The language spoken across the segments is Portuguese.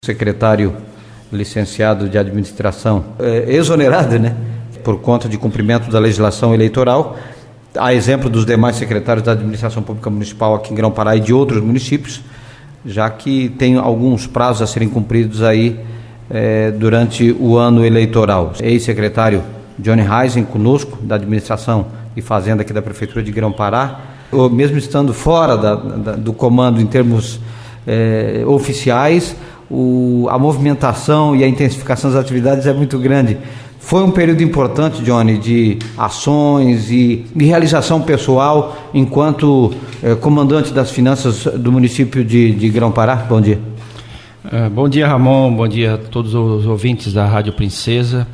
secretário licenciado de administração exonerado, né, por conta de cumprimento da legislação eleitoral, a exemplo dos demais secretários da administração pública municipal aqui em Grão-Pará e de outros municípios, já que tem alguns prazos a serem cumpridos aí durante o ano eleitoral. Ex-secretário Johnny Reisen conosco, da administração e fazenda aqui da Prefeitura de Grão-Pará, mesmo estando fora do comando em termos oficiais, a movimentação e a intensificação das atividades é muito grande. Foi um período importante, Johnny, de ações e de realização pessoal enquanto comandante das finanças do município de Grão-Pará. Bom dia. Bom dia, Ramon. Bom dia a todos os ouvintes da Rádio Princesa.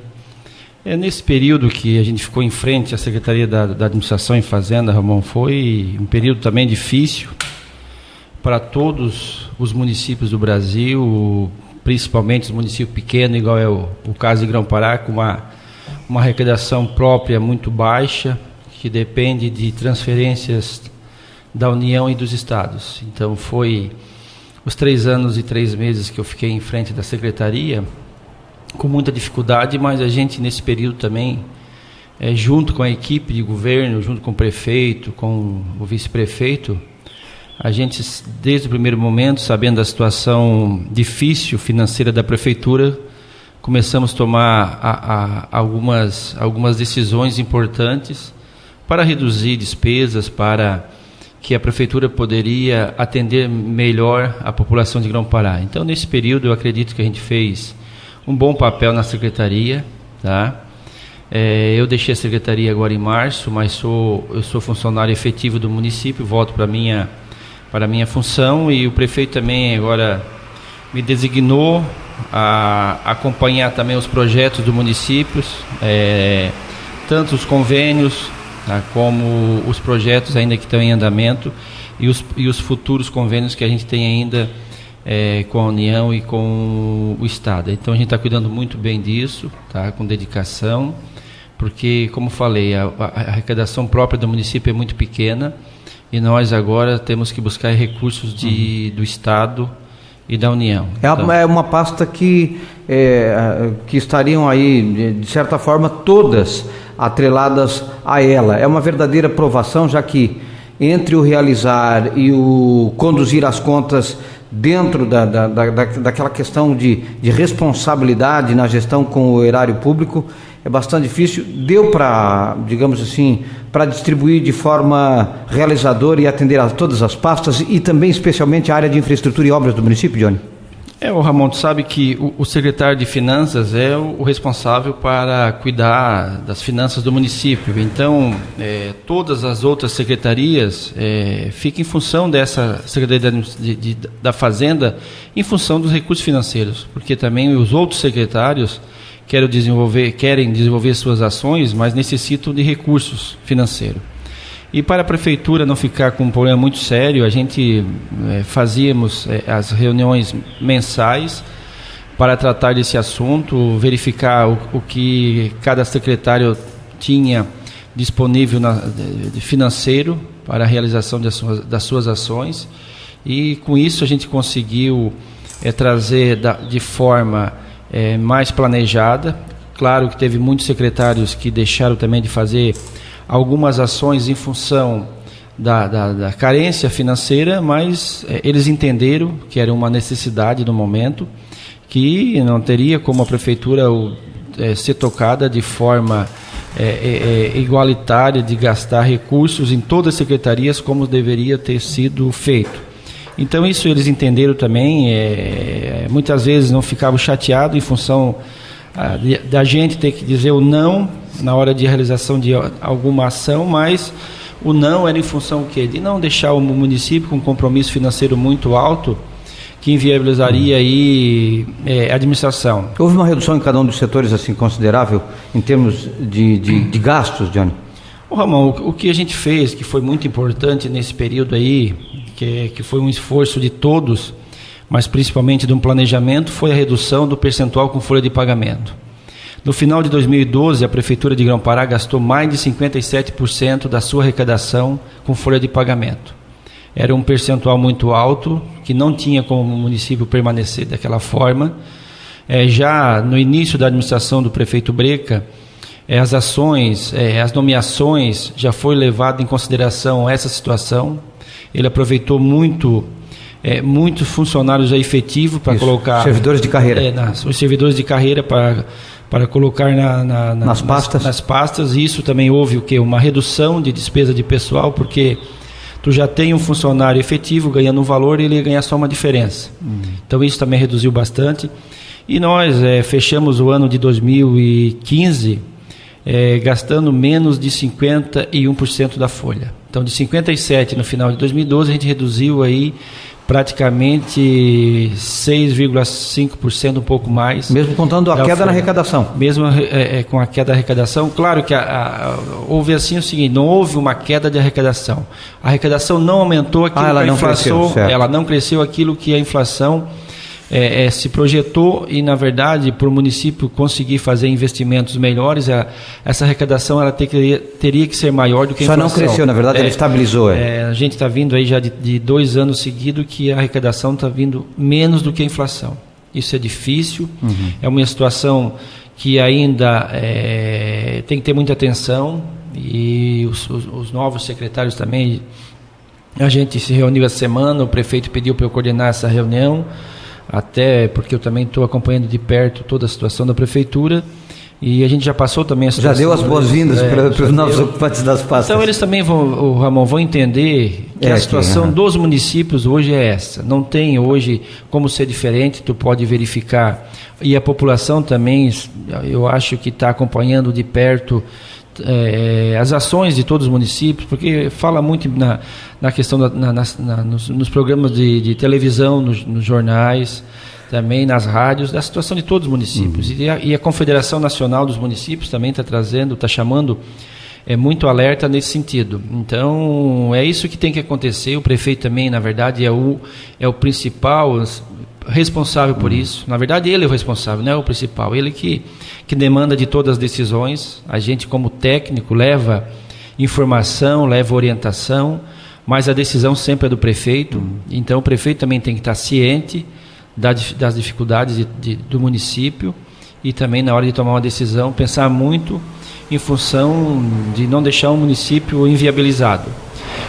Nesse período que a gente ficou em frente à Secretaria da Administração e Fazenda, Ramon, foi um período também difícil para todos os municípios do Brasil, principalmente os municípios pequenos, igual é o caso de Grão-Pará, com uma arrecadação própria muito baixa, que depende de transferências da União e dos estados. Então foi os 3 anos e 3 meses que eu fiquei em frente da Secretaria, com muita dificuldade, mas a gente nesse período também, junto com a equipe de governo, junto com o prefeito, com o vice-prefeito, a gente, desde o primeiro momento, sabendo da situação difícil financeira da prefeitura, começamos a tomar algumas decisões importantes para reduzir despesas, para que a prefeitura poderia atender melhor a população de Grão-Pará. Então, nesse período, eu acredito que a gente fez um bom papel na secretaria, tá? Eu deixei a secretaria agora em março, mas eu sou funcionário efetivo do município, volto para a minha função, e o prefeito também agora me designou a acompanhar também os projetos do município, tanto os convênios, tá, como os projetos ainda que estão em andamento e os futuros convênios que a gente tem ainda com a União e com o Estado. Então a gente está cuidando muito bem disso, tá, com dedicação, porque, como falei, a arrecadação própria do município é muito pequena e nós agora temos que buscar recursos do Estado e da União. É uma pasta que estariam aí, de certa forma, todas atreladas a ela. É uma verdadeira provação, já que entre o realizar e o conduzir as contas dentro daquela questão de responsabilidade na gestão com o erário público, é bastante difícil. Deu para, digamos assim, para distribuir de forma realizadora e atender a todas as pastas e também especialmente a área de infraestrutura e obras do município, Johnny? O Ramon, tu sabe que o secretário de Finanças é o responsável para cuidar das finanças do município. Então, todas as outras secretarias ficam em função dessa Secretaria da Fazenda, em função dos recursos financeiros, porque também os outros secretários querem desenvolver suas ações, mas necessitam de recursos financeiros. E para a prefeitura não ficar com um problema muito sério, a gente fazíamos as reuniões mensais para tratar desse assunto, verificar o que cada secretário tinha disponível financeiro para a realização das suas ações, e com isso a gente conseguiu trazer de forma mais planejada. Claro que teve muitos secretários que deixaram também de fazer algumas ações em função da carência financeira, mas eles entenderam que era uma necessidade no momento, que não teria como a prefeitura ser tocada de forma igualitária, de gastar recursos em todas as secretarias como deveria ter sido feito. Então isso eles entenderam também, muitas vezes não ficavam chateados em função da gente ter que dizer o não na hora de realização de alguma ação, mas o não era em função o quê? De não deixar o município com um compromisso financeiro muito alto, que inviabilizaria aí a administração. Houve uma redução em cada um dos setores assim considerável em termos de gastos, Johnny? Ramon, o que a gente fez, que foi muito importante nesse período aí, que foi um esforço de todos, mas principalmente de um planejamento, foi a redução do percentual com folha de pagamento. No final de 2012, a Prefeitura de Grão-Pará gastou mais de 57% da sua arrecadação com folha de pagamento. era um percentual muito alto, que não tinha como o município permanecer daquela forma. Já no início da administração do prefeito Breca, as ações, as nomeações, já foi levado em consideração essa situação. Ele aproveitou muitos funcionários já efetivos para colocar... servidores de carreira. Os servidores de carreira para colocar nas pastas. Isso também houve uma redução de despesa de pessoal, porque tu já tem um funcionário efetivo ganhando um valor e ele ganha só uma diferença. Então isso também reduziu bastante. E nós fechamos o ano de 2015 gastando menos de 51% da folha. Então, de 57% no final de 2012, a gente reduziu aí praticamente 6,5%, um pouco mais. Mesmo contando a queda na arrecadação. Mesmo com a queda da arrecadação. Claro que houve assim o seguinte, não houve uma queda de arrecadação. A arrecadação não aumentou aquilo que a inflação, ela não cresceu aquilo que a inflação se projetou, e na verdade, para o município conseguir fazer investimentos melhores, essa arrecadação ela teria que ser maior do que a inflação. Só não cresceu, na verdade, ela estabilizou. A gente está vindo aí já de 2 anos seguidos que a arrecadação está vindo menos do que a inflação. Isso é difícil, é uma situação que ainda tem que ter muita atenção, e os novos secretários também. A gente se reuniu essa semana, o prefeito pediu para eu coordenar essa reunião, até porque eu também estou acompanhando de perto toda a situação da prefeitura, e a gente já passou também a situação. Já deu as boas-vindas para os novos ocupantes das pastas. Então eles também vão entender que a situação dos municípios hoje é essa. Não tem hoje como ser diferente, tu pode verificar. E a população também, eu acho que está acompanhando de perto as ações de todos os municípios, porque fala muito na questão nos programas de televisão, nos jornais, também nas rádios, da situação de todos os municípios. E a Confederação Nacional dos Municípios também está chamando muito alerta nesse sentido. Então é isso que tem que acontecer. O prefeito também, na verdade, é o principal responsável por isso. Na verdade, ele é o responsável, não é o principal. Ele que demanda de todas as decisões. A gente, como técnico, leva informação, leva orientação, mas a decisão sempre é do prefeito. Então, o prefeito também tem que estar ciente das dificuldades do município, e também, na hora de tomar uma decisão, pensar muito em função de não deixar o município inviabilizado.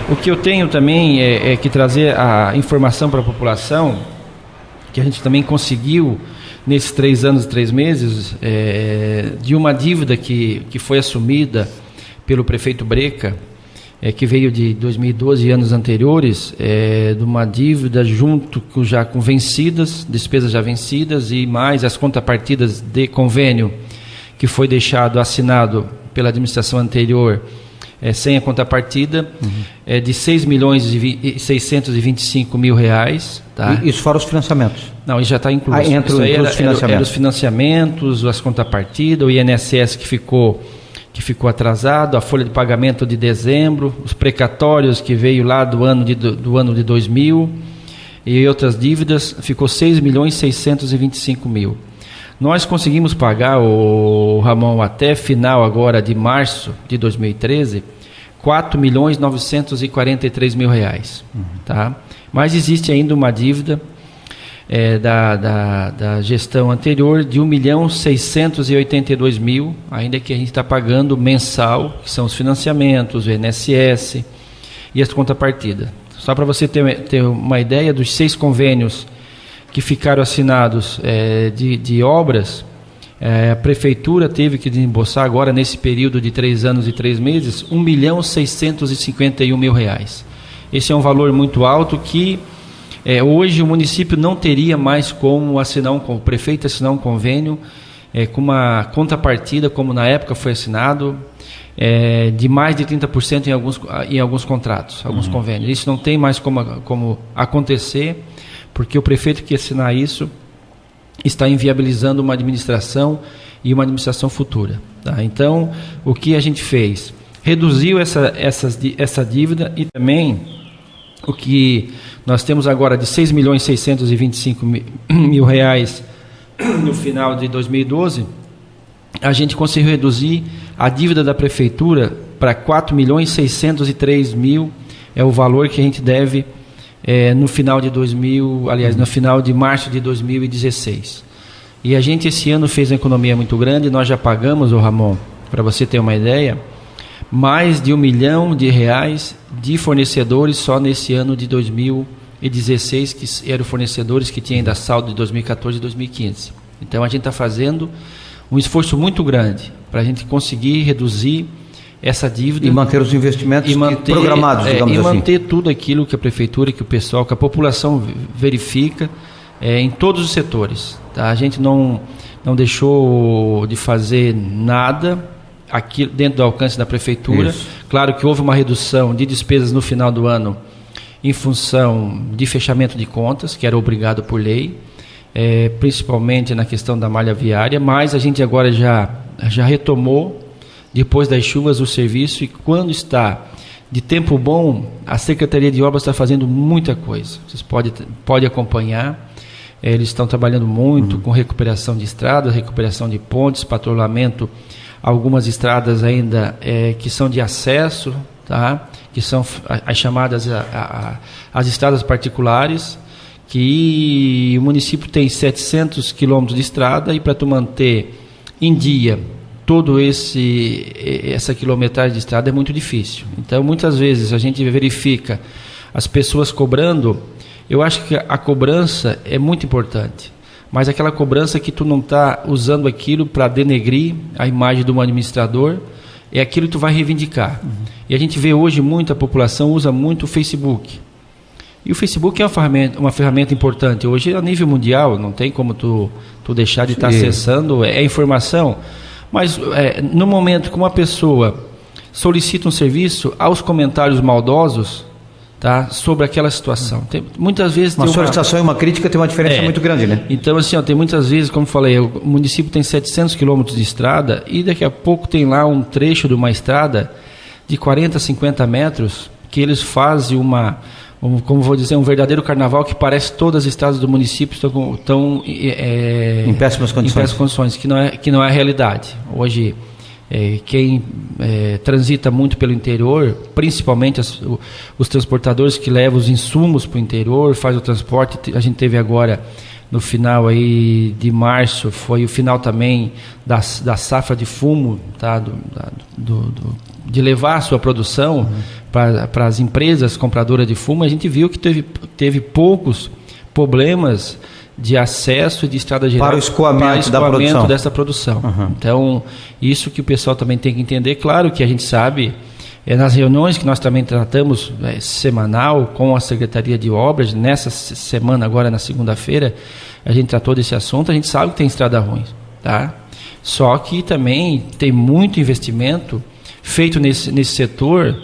O que eu tenho também é que trazer a informação para a população, que a gente também conseguiu nesses 3 anos e 3 meses, de uma dívida que foi assumida pelo prefeito Breca, que veio de 2012 e anos anteriores, de uma dívida junto com vencidas, despesas já vencidas, e mais as contrapartidas de convênio que foi deixado assinado pela administração anterior, sem a contrapartida, de R$6.625.000. Tá? Isso fora os financiamentos? Não, isso já está incluso. Isso aí era os financiamentos, as contrapartidas, o INSS que ficou atrasado, a folha de pagamento de dezembro, os precatórios que veio lá do ano de 2000, e outras dívidas, ficou R$6.625.000. Nós conseguimos pagar, Ramon, até final agora de março de 2013, R$4.943.000. Tá? Mas existe ainda uma dívida da gestão anterior de R$1.682.000, ainda que a gente está pagando mensal, que são os financiamentos, o INSS e as contrapartidas. Só para você ter uma ideia, dos 6 convênios que ficaram assinados de obras, a prefeitura teve que desembolsar agora, nesse período de 3 anos e 3 meses, R$1.651.000. Esse é um valor muito alto que hoje o município não teria mais como o prefeito assinar um convênio com uma contrapartida, como na época foi assinado, de mais de 30% em alguns contratos, alguns convênios. Isso não tem mais como acontecer, porque o prefeito que assinar isso está inviabilizando uma administração e uma administração futura. Tá? Então, o que a gente fez? Reduziu essa dívida, e também o que nós temos agora de R$6.625.000 no final de 2012, a gente conseguiu reduzir a dívida da prefeitura para R$4.603.000, é o valor que a gente deve no final de março de 2016. E a gente esse ano fez uma economia muito grande. Nós já pagamos, Ramon, para você ter uma ideia, mais de R$1 milhão de fornecedores só nesse ano de 2016, que eram fornecedores que tinham ainda saldo de 2014 e 2015. Então a gente está fazendo um esforço muito grande para a gente conseguir reduzir essa dívida e manter os investimentos programados, digamos assim. E manter tudo aquilo que a prefeitura, que o pessoal, que a população verifica em todos os setores. Tá? A gente não deixou de fazer nada aqui dentro do alcance da prefeitura. Isso. Claro que houve uma redução de despesas no final do ano em função de fechamento de contas, que era obrigado por lei, principalmente na questão da malha viária, mas a gente agora já retomou, depois das chuvas, o serviço, e quando está de tempo bom, a Secretaria de Obras está fazendo muita coisa. Vocês podem acompanhar. Eles estão trabalhando muito com recuperação de estradas, recuperação de pontes, patrulhamento, algumas estradas ainda que são de acesso, tá? Que são as chamadas as estradas particulares, que o município tem 700 quilômetros de estrada, e para tu manter em dia todo essa quilometragem de estrada é muito difícil. Então, muitas vezes a gente verifica as pessoas cobrando. Eu acho que a cobrança é muito importante, mas aquela cobrança que tu não está usando aquilo para denegrir a imagem de um administrador, é aquilo que tu vai reivindicar. E a gente vê hoje a população usa muito o Facebook. E o Facebook é uma ferramenta importante. Hoje, a nível mundial, não tem como tu deixar de estar acessando informação. Mas no momento que uma pessoa solicita um serviço, há os comentários maldosos, tá, sobre aquela situação. Muitas vezes uma solicitação e uma crítica tem uma diferença muito grande, né? Então, assim, tem muitas vezes, como falei, o município tem 700 quilômetros de estrada, e daqui a pouco tem lá um trecho de uma estrada de 40, 50 metros, que eles fazem como vou dizer, um verdadeiro carnaval, que parece que todas as estradas do município estão em péssimas condições, que não é a realidade. Hoje, quem transita muito pelo interior, principalmente os transportadores que levam os insumos para o interior, faz o transporte. A gente teve agora, no final aí de março, foi o final também da safra de fumo, tá? De levar a sua produção para as empresas compradoras de fumo. A gente viu que teve poucos problemas de acesso e de estrada geral para o escoamento dessa produção. Então, isso que o pessoal também tem que entender. Claro que a gente sabe, nas reuniões que nós também tratamos semanal com a Secretaria de Obras, nessa semana agora, na segunda-feira, a gente tratou desse assunto. A gente sabe que tem estrada ruim, tá? Só que também tem muito investimento feito nesse setor,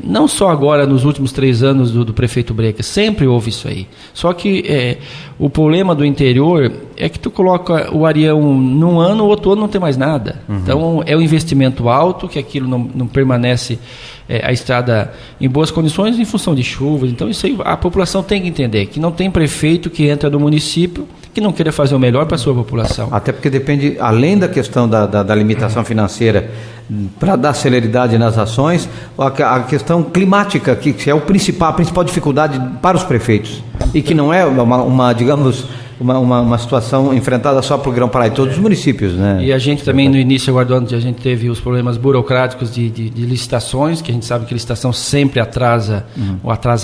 não só agora nos últimos 3 anos do prefeito Breca, sempre houve isso aí. Só que o problema do interior é que tu coloca o areão num ano, o outro ano não tem mais nada. Então é um investimento alto, que aquilo não permanece a estrada em boas condições em função de chuvas. Então isso aí a população tem que entender, que não tem prefeito que entra no município que não queira fazer o melhor para a sua população. Até porque depende, além da questão da limitação financeira, para dar celeridade nas ações, a questão climática, que é a principal dificuldade para os prefeitos, e que não é uma situação enfrentada só para o Grão-Pará e todos os municípios, né? E a gente também, no início agora do ano, a gente teve os problemas burocráticos de licitações, que a gente sabe que licitação sempre atrasa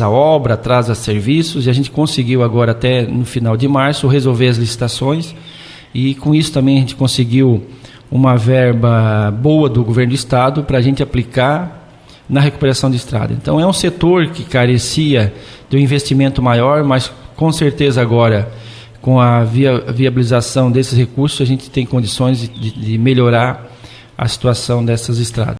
obra, atrasa serviços, e a gente conseguiu agora, até no final de março, resolver as licitações, e com isso também a gente conseguiu uma verba boa do governo do estado para a gente aplicar na recuperação de estrada. Então é um setor que carecia de um investimento maior, mas com certeza agora, com a viabilização desses recursos, a gente tem condições de melhorar a situação dessas estradas.